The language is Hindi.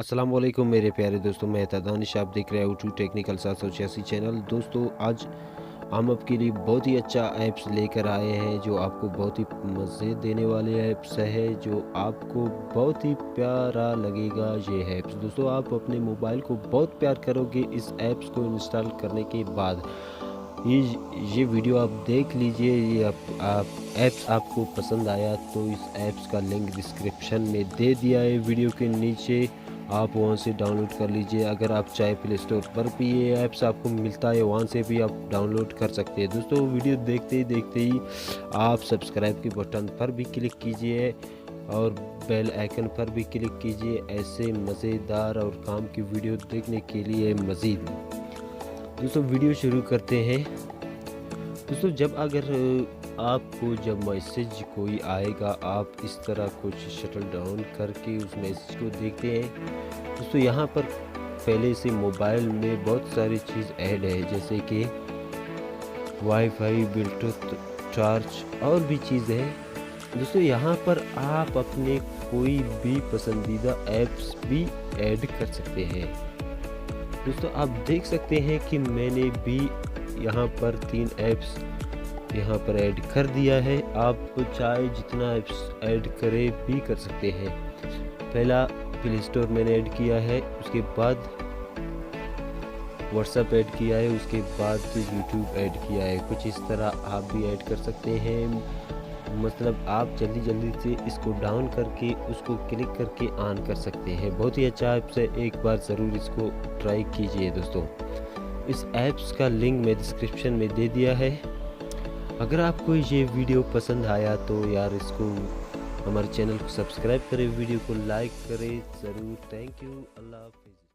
अस्सलाम वालेकुम मेरे प्यारे दोस्तों, मैं दानिश, आप देख रहे हो टू टेक्निकल 786 चैनल। दोस्तों आज हम आपके लिए बहुत ही अच्छा ऐप्स लेकर आए हैं जो आपको बहुत ही मज़े देने वाले ऐप्स है, जो आपको बहुत ही प्यारा लगेगा। ये ऐप्स दोस्तों आप अपने मोबाइल को बहुत प्यार करोगे इस ऐप्स को इंस्टॉल करने के बाद। ये वीडियो आप देख लीजिए। ये आप ऐप्स आपको पसंद आया तो इस ऐप्स का लिंक डिस्क्रिप्शन में दे दिया है वीडियो के नीचे, आप वहां से डाउनलोड कर लीजिए। अगर आप चाहे प्ले स्टोर पर भी ये ऐप्स आपको मिलता है, वहां से भी आप डाउनलोड कर सकते हैं। दोस्तों वीडियो देखते ही आप सब्सक्राइब के बटन पर भी क्लिक कीजिए और बेल आइकन पर भी क्लिक कीजिए ऐसे मज़ेदार और काम की वीडियो देखने के लिए मज़ीद। दोस्तों वीडियो शुरू करते हैं। दोस्तों जब मैसेज कोई आएगा, आप इस तरह कुछ शटल डाउन करके उस मैसेज को देखते हैं। दोस्तों यहाँ पर पहले से मोबाइल में बहुत सारी चीज़ ऐड है, जैसे कि वाईफाई, ब्लूटूथ, चार्ज और भी चीज़ें हैं। दोस्तों यहाँ पर आप अपने कोई भी पसंदीदा ऐप्स भी ऐड कर सकते हैं। दोस्तों आप देख सकते हैं कि मैंने भी यहाँ पर 3 ऐप्स यहाँ पर ऐड कर दिया है। आप चाहे जितना ऐप्स ऐड करे भी कर सकते हैं। पहला प्ले स्टोर मैंने ऐड किया है, उसके बाद व्हाट्सएप ऐड किया है, उसके बाद यूट्यूब ऐड किया है। कुछ इस तरह आप भी ऐड कर सकते हैं। मतलब आप जल्दी से इसको डाउन करके उसको क्लिक करके ऑन कर सकते हैं। बहुत ही अच्छा ऐप्स है, एक बार ज़रूर इसको ट्राई कीजिए। दोस्तों इस ऐप्स का लिंक मैं डिस्क्रिप्शन में दे दिया है। अगर आपको ये वीडियो पसंद आया तो यार इसको हमारे चैनल को सब्सक्राइब करें, वीडियो को लाइक करें ज़रूर। थैंक यू, अल्लाह हाफिज़।